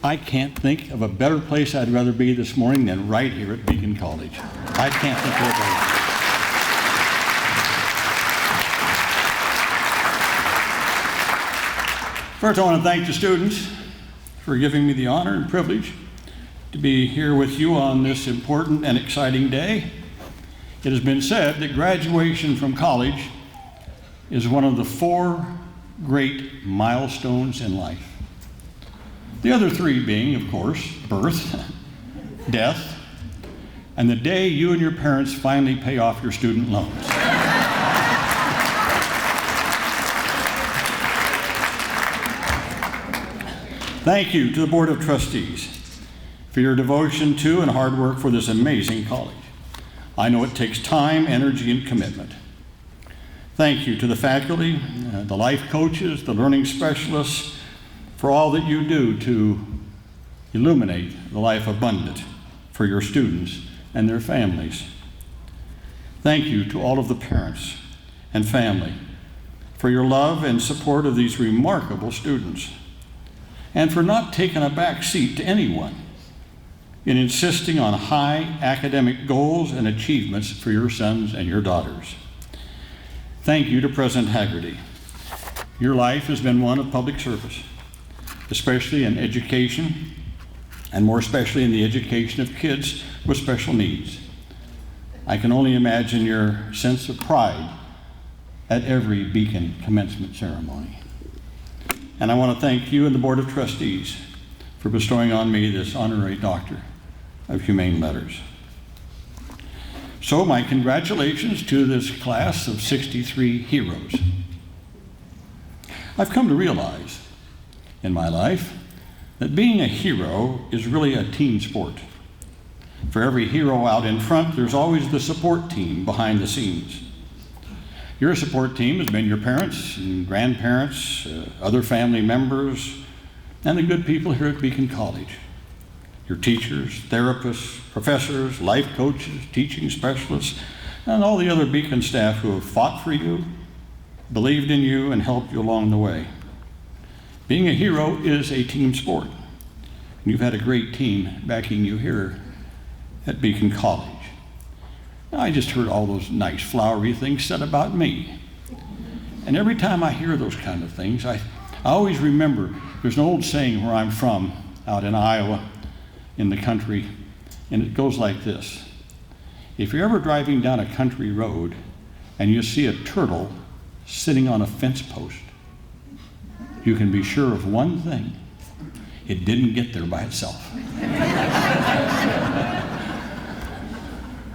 I can't think of a better place I'd rather be this morning than right here at Beacon College. I can't think of a better place. First, I want to thank the students for giving me the honor and privilege to be here with you on this important and exciting day. It has been said that graduation from college is one of the 4 great milestones in life. The other 3 being, of course, birth, death, and the day you and your parents finally pay off your student loans. Thank you to the Board of Trustees for your devotion to and hard work for this amazing college. I know it takes time, energy, and commitment. Thank you to the faculty, the life coaches, the learning specialists, for all that you do to illuminate the life abundant for your students and their families. Thank you to all of the parents and family for your love and support of these remarkable students, and for not taking a back seat to anyone in insisting on high academic goals and achievements for your sons and your daughters. Thank you to President Haggerty. Your life has been one of public service, especially in education, and more especially in the education of kids with special needs. I can only imagine your sense of pride at every Beacon commencement ceremony. And I want to thank you and the Board of Trustees for bestowing on me this honorary Doctor of Humane Letters. So my congratulations to this class of 63 heroes. I've come to realize in my life that being a hero is really a team sport. For every hero out in front, there's always the support team behind the scenes. Your support team has been your parents and grandparents, other family members, and the good people here at Beacon College. Your teachers, therapists, professors, life coaches, teaching specialists, and all the other Beacon staff who have fought for you, believed in you, and helped you along the way. Being a hero is a team sport. And you've had a great team backing you here at Beacon College. Now, I just heard all those nice flowery things said about me. And every time I hear those kind of things, I always remember there's an old saying where I'm from, out in Iowa, in the country, and it goes like this. If you're ever driving down a country road and you see a turtle sitting on a fence post, you can be sure of one thing: it didn't get there by itself.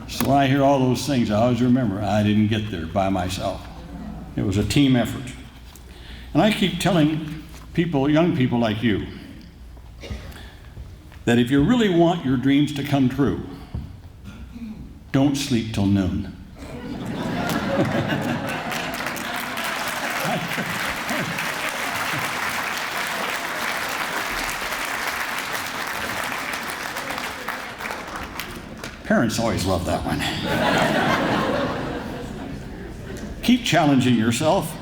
So when I hear all those things, I always remember I didn't get there by myself. It was a team effort. And I keep telling people, young people like you, that if you really want your dreams to come true, don't sleep till noon. Parents always love that one. Keep challenging yourself.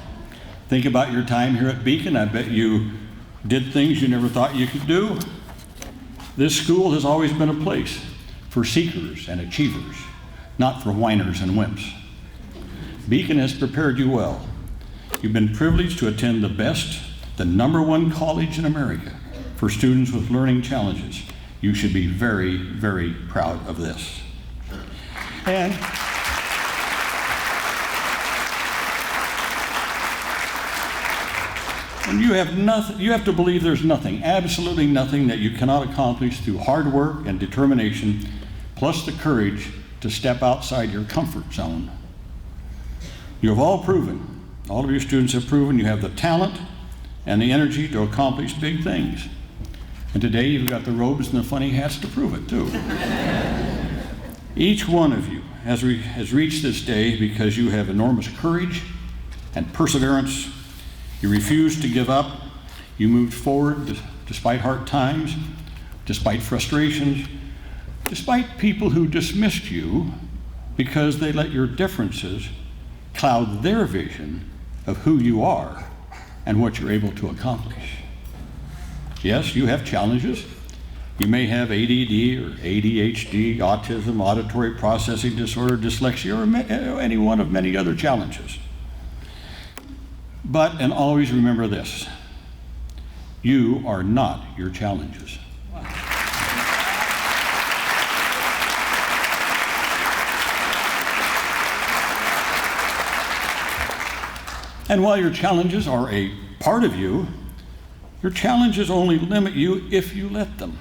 Think about your time here at Beacon. I bet you did things you never thought you could do. This school has always been a place for seekers and achievers, not for whiners and wimps. Beacon has prepared you well. You've been privileged to attend the best, the #1 college in America for students with learning challenges. You should be very, very proud of this. And you have to believe there's nothing, absolutely nothing, that you cannot accomplish through hard work and determination, plus the courage to step outside your comfort zone. You have all of your students have proven you have the talent and the energy to accomplish big things. And today you've got the robes and the funny hats to prove it too. Each one of you has reached this day because you have enormous courage and perseverance. You refused to give up. You moved forward despite hard times, despite frustrations, despite people who dismissed you because they let your differences cloud their vision of who you are and what you're able to accomplish. Yes, you have challenges, You may have ADD or ADHD, autism, auditory processing disorder, dyslexia, or any one of many other challenges. But, and always remember this, you are not your challenges. And while your challenges are a part of you, your challenges only limit you if you let them.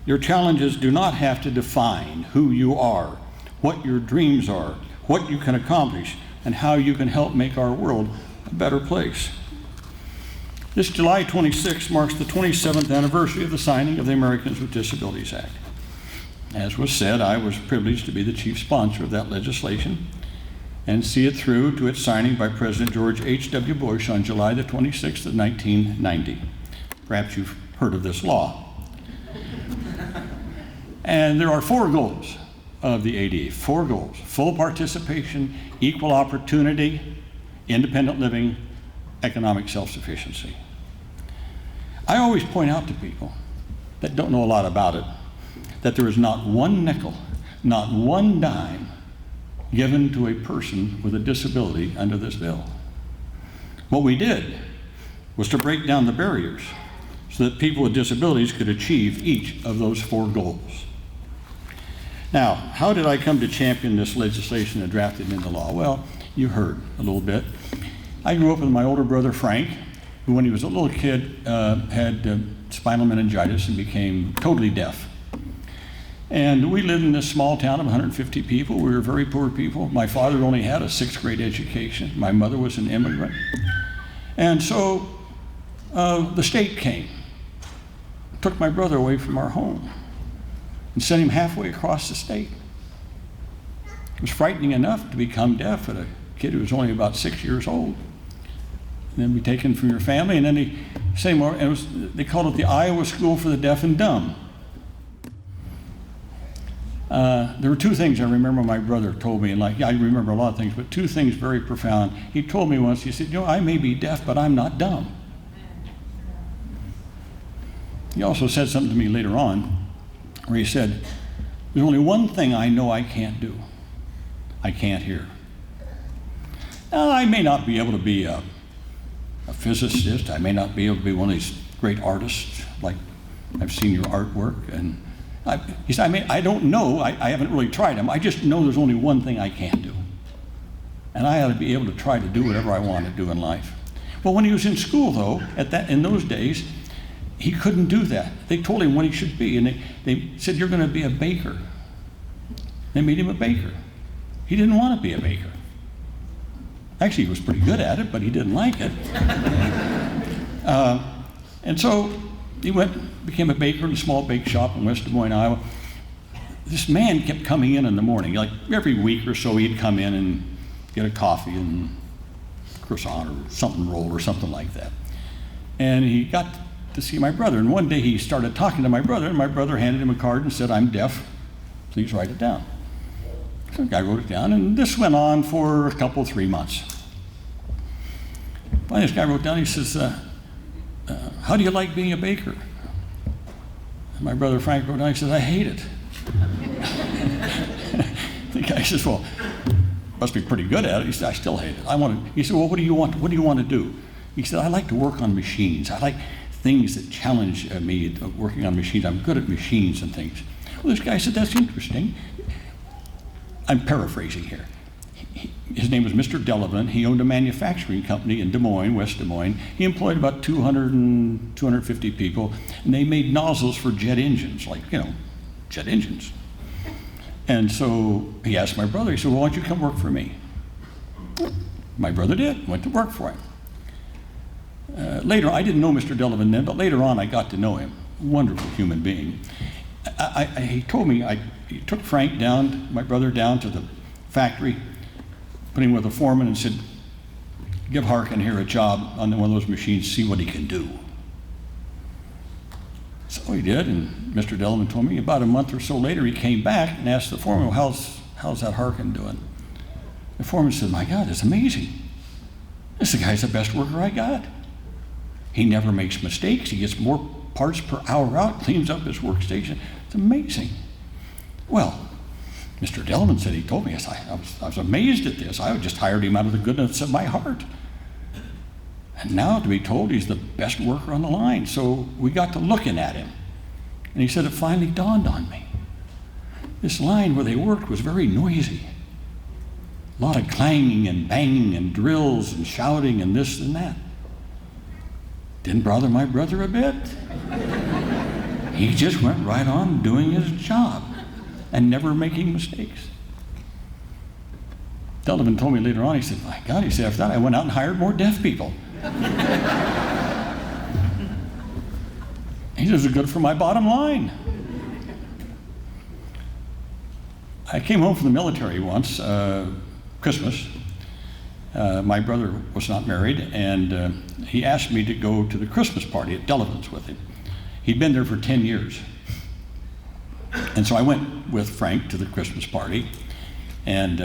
Your challenges do not have to define who you are, what your dreams are, what you can accomplish, and how you can help make our world a better place. This July 26 marks the 27th anniversary of the signing of the Americans with Disabilities Act. As was said, I was privileged to be the chief sponsor of that legislation and see it through to its signing by President George H.W. Bush on July the 26th of 1990. Perhaps you've heard of this law. And there are 4 goals of the ADA, 4 goals: full participation, equal opportunity, independent living, economic self-sufficiency. I always point out to people that don't know a lot about it that there is not one nickel, not one dime given to a person with a disability under this bill. What we did was to break down the barriers so that people with disabilities could achieve each of those 4 goals. Now, how did I come to champion this legislation and draft it into law? Well, you heard a little bit. I grew up with my older brother, Frank, who when he was a little kid had spinal meningitis and became totally deaf. And we lived in this small town of 150 people. We were very poor people. My father only had a 6th grade education. My mother was an immigrant. And so the state came, took my brother away from our home, and sent him halfway across the state. It was frightening enough to become deaf at a kid who was only about 6 years old. And then be taken from your family, and then they called it the Iowa School for the Deaf and Dumb. There were 2 things I remember my brother told me, and I remember a lot of things, but 2 things very profound. He told me once, he said, I may be deaf, but I'm not dumb. He also said something to me later on, where he said, there's only one thing I know I can't do. I can't hear. Now, I may not be able to be a physicist. I may not be able to be one of these great artists, like I've seen your artwork, and he said, I don't know, I haven't really tried them. I just know there's only one thing I can't do. And I ought to be able to try to do whatever I want to do in life. Well, when he was in school, though, in those days, he couldn't do that. They told him what he should be, and they said, you're going to be a baker. They made him a baker. He didn't want to be a baker. Actually, he was pretty good at it, but he didn't like it. And so he became a baker in a small bake shop in West Des Moines, Iowa. This man kept coming in the morning. Like every week or so, he'd come in and get a coffee and croissant or something rolled or something like that. And he got to see my brother. And one day he started talking to my brother, and my brother handed him a card and said, I'm deaf, please write it down. So the guy wrote it down, and this went on for a couple, 3 months. Finally, this guy wrote down, he says, how do you like being a baker? And my brother Frank wrote down, he says, I hate it. The guy says, well, must be pretty good at it. He said, I still hate it. He said, well, what do you want to do? He said, I like to work on machines. I like things that challenge me working on machines. I'm good at machines and things. Well, this guy said, that's interesting. I'm paraphrasing here. His name was Mr. Delavan. He owned a manufacturing company in Des Moines, West Des Moines. He employed about 250 people, and they made nozzles for jet engines, jet engines. And so he asked my brother, he said, well, why don't you come work for me? My brother did, went to work for him. Later, I didn't know Mr. Delavan then, but later on I got to know him. Wonderful human being. He told me, he took Frank down, my brother, down to the factory, put him with a foreman and said, give Harkin here a job on one of those machines, see what he can do. So he did, and Mr. Delavan told me about a month or so later he came back and asked the foreman, well, how's that Harkin doing? The foreman said, my God, it's amazing. This guy's the best worker I got. He never makes mistakes. He gets more parts per hour out, cleans up his workstation. It's amazing. Well, Mr. Delavan said he told me, I was amazed at this. I just hired him out of the goodness of my heart. And now to be told he's the best worker on the line. So we got to looking at him. And he said, it finally dawned on me. This line where they worked was very noisy. A lot of clanging and banging and drills and shouting and this and that. Didn't bother my brother a bit. He just went right on doing his job and never making mistakes. Delavan told me later on, he said, my God, he said, after that I went out and hired more deaf people. He says, it's good for my bottom line. I came home from the military once, Christmas. My brother was not married, and he asked me to go to the Christmas party at Delavan's with him. He'd been there for 10 years. And so I went with Frank to the Christmas party, and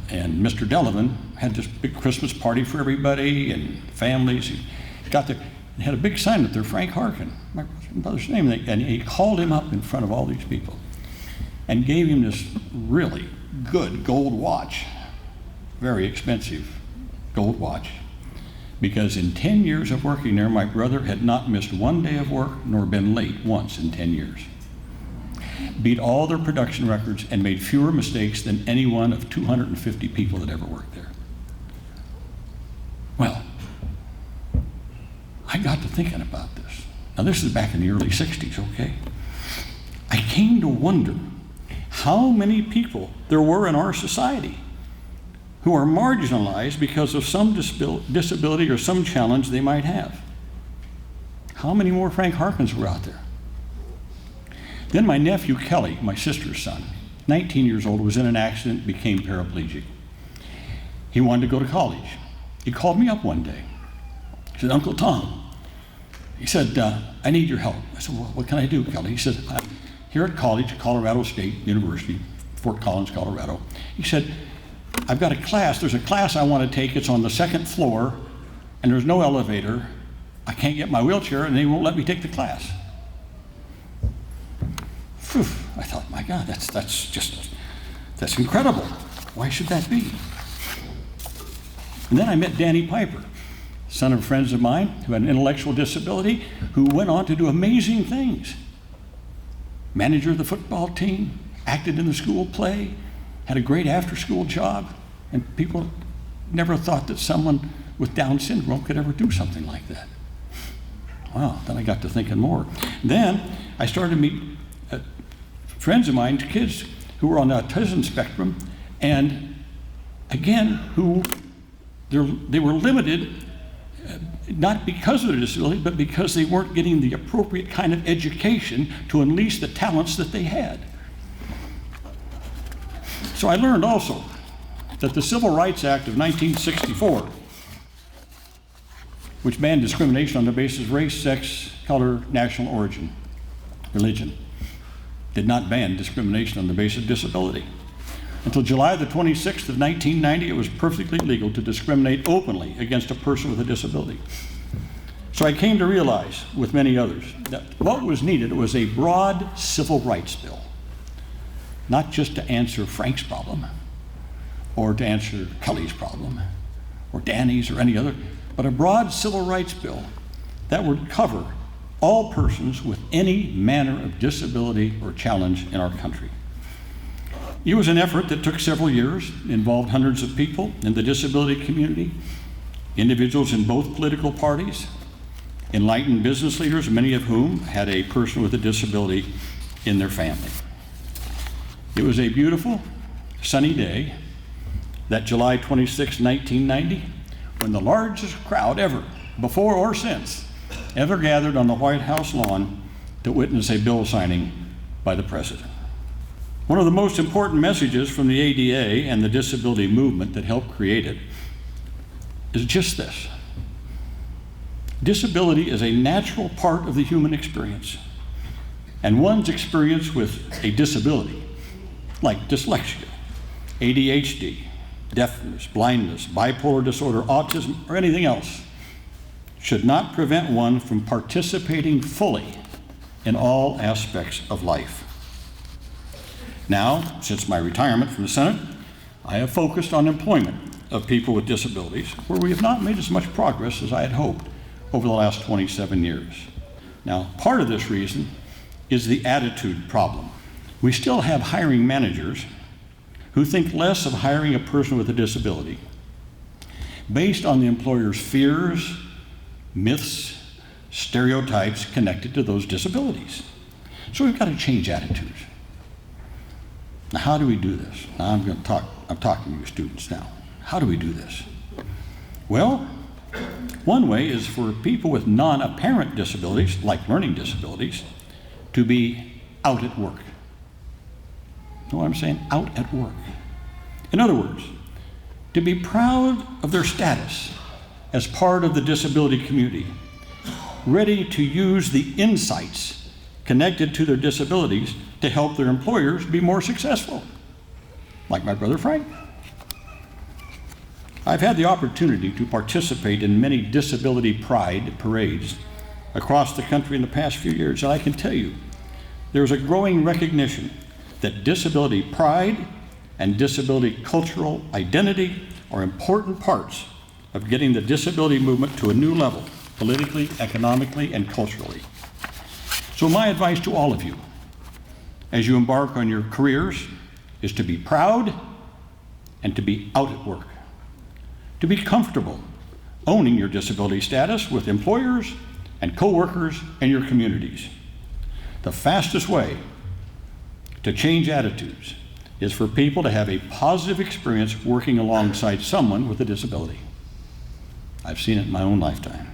Mr. Delavan had this big Christmas party for everybody and families. He got there and had a big sign up there, Frank Harkin, my brother's name, and he called him up in front of all these people and gave him this really good gold watch, very expensive gold watch, because in 10 years of working there, my brother had not missed one day of work nor been late once in 10 years. Beat all their production records and made fewer mistakes than any one of 250 people that ever worked there. Well, I got to thinking about this. Now this is back in the early 60s, okay? I came to wonder how many people there were in our society who are marginalized because of some disability or some challenge they might have. How many more Frank Harkins were out there? Then my nephew Kelly, my sister's son, 19 years old, was in an accident, became paraplegic. He wanted to go to college. He called me up one day. He said, Uncle Tom, he said, I need your help. I said, well, what can I do, Kelly? He said, I'm here at college, Colorado State University, Fort Collins, Colorado. He said, I've got a class, there's a class I want to take, it's on the second floor, and there's no elevator. I can't get my wheelchair, and they won't let me take the class. Phew, I thought, my God, that's incredible. Why should that be? And then I met Danny Piper, son of friends of mine who had an intellectual disability, who went on to do amazing things. Manager of the football team, acted in the school play, had a great after-school job, and people never thought that someone with Down syndrome could ever do something like that. Wow, then I got to thinking more. Then I started to meet friends of mine, kids who were on the autism spectrum, and again, they were limited, not because of their disability, but because they weren't getting the appropriate kind of education to unleash the talents that they had. So I learned also that the Civil Rights Act of 1964, which banned discrimination on the basis of race, sex, color, national origin, religion, did not ban discrimination on the basis of disability. Until July the 26th of 1990, it was perfectly legal to discriminate openly against a person with a disability. So I came to realize, with many others, that what was needed was a broad civil rights bill, not just to answer Frank's problem, or to answer Kelly's problem, or Danny's or any other, but a broad civil rights bill that would cover all persons with any manner of disability or challenge in our country. It was an effort that took several years, involved hundreds of people in the disability community, individuals in both political parties, enlightened business leaders, many of whom had a person with a disability in their family. It was a beautiful, sunny day, that July 26, 1990, when the largest crowd ever, before or since, ever gathered on the White House lawn to witness a bill signing by the President. One of the most important messages from the ADA and the disability movement that helped create it is just this. Disability is a natural part of the human experience, and one's experience with a disability, like dyslexia, ADHD, deafness, blindness, bipolar disorder, autism, or anything else, should not prevent one from participating fully in all aspects of life. Now, since my retirement from the Senate, I have focused on employment of people with disabilities, where we have not made as much progress as I had hoped over the last 27 years. Now, part of this reason is the attitude problem. We still have hiring managers who think less of hiring a person with a disability based on the employer's fears, myths, stereotypes connected to those disabilities. So we've got to change attitudes. Now, how do we do this? Now I'm talking to you students now. How do we do this? Well, one way is for people with non-apparent disabilities, like learning disabilities, to be out at work. You know what I'm saying? Out at work. In other words, to be proud of their status as part of the disability community, ready to use the insights connected to their disabilities to help their employers be more successful, like my brother Frank. I've had the opportunity to participate in many disability pride parades across the country in the past few years, and I can tell you, there's a growing recognition that disability pride and disability cultural identity are important parts of getting the disability movement to a new level, politically, economically, and culturally. So my advice to all of you, as you embark on your careers, is to be proud and to be out at work. To be comfortable owning your disability status with employers and coworkers and your communities. The fastest way to change attitudes is for people to have a positive experience working alongside someone with a disability. I've seen it in my own lifetime.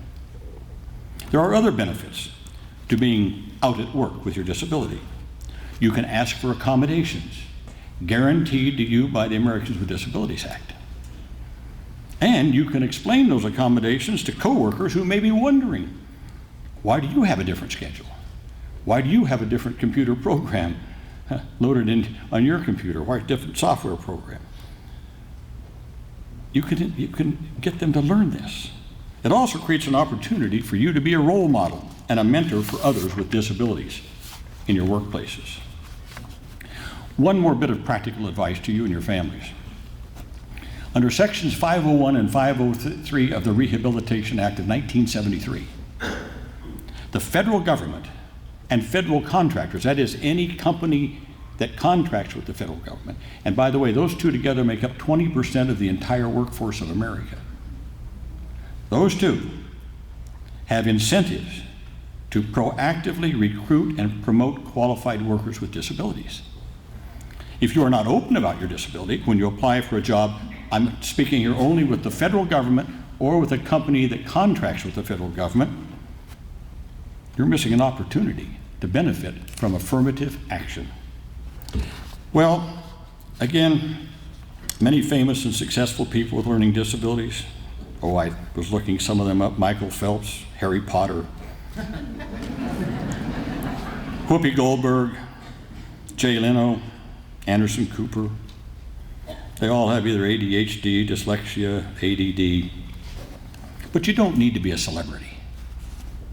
There are other benefits to being out at work with your disability. You can ask for accommodations guaranteed to you by the Americans with Disabilities Act. And you can explain those accommodations to coworkers who may be wondering, why do you have a different schedule? Why do you have a different computer program loaded in on your computer? Why a different software program? You can get them to learn this. It also creates an opportunity for you to be a role model and a mentor for others with disabilities in your workplaces. One more bit of practical advice to you and your families. Under sections 501 and 503 of the Rehabilitation Act of 1973, the federal government and federal contractors, that is any company that contracts with the federal government, and by the way, those two together make up 20% of the entire workforce of America. Those two have incentives to proactively recruit and promote qualified workers with disabilities. If you are not open about your disability when you apply for a job, I'm speaking here only with the federal government or with a company that contracts with the federal government, you're missing an opportunity to benefit from affirmative action. Well, again, many famous and successful people with learning disabilities. Oh, I was looking some of them up. Michael Phelps, Harry Potter, Whoopi Goldberg, Jay Leno, Anderson Cooper. They all have either ADHD, dyslexia, ADD. But you don't need to be a celebrity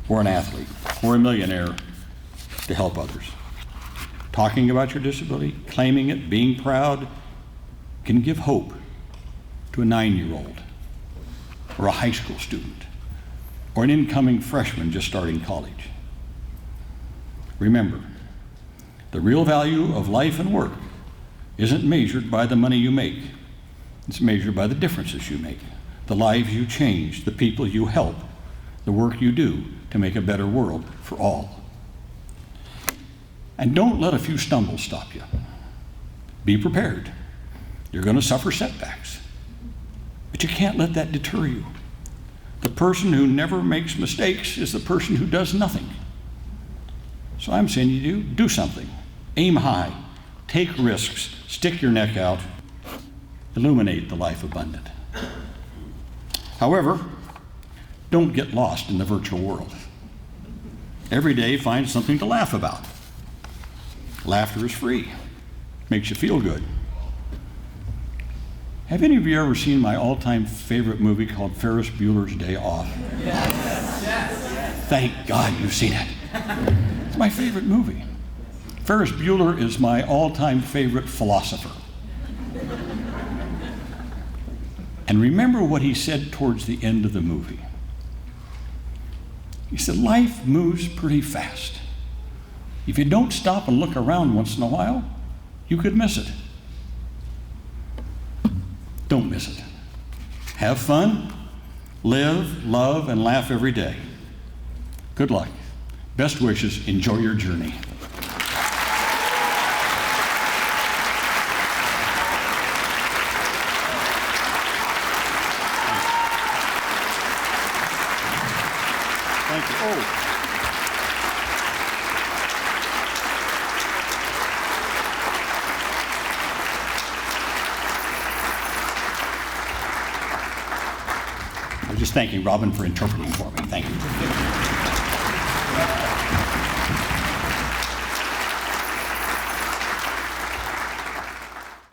or an athlete or a millionaire to help others. Talking about your disability, claiming it, being proud, can give hope to a 9-year-old or a high school student or an incoming freshman just starting college. Remember, the real value of life and work isn't measured by the money you make. It's measured by the differences you make, the lives you change, the people you help, the work you do to make a better world for all. And don't let a few stumbles stop you. Be prepared. You're going to suffer setbacks, but you can't let that deter you. The person who never makes mistakes is the person who does nothing. So I'm saying you do something. Aim high, take risks, stick your neck out, illuminate the life abundant. However, don't get lost in the virtual world. Every day find something to laugh about. Laughter is free, makes you feel good. Have any of you ever seen my all-time favorite movie called Ferris Bueller's Day Off? Yes. Thank God you've seen it. It's my favorite movie. Ferris Bueller is my all-time favorite philosopher. And remember what he said towards the end of the movie. He said, life moves pretty fast. If you don't stop and look around once in a while, you could miss it. Don't miss it. Have fun, live, love, and laugh every day. Good luck. Best wishes. Enjoy your journey. Thank you. Oh. I was just thanking Robin for interpreting for me. Thank you.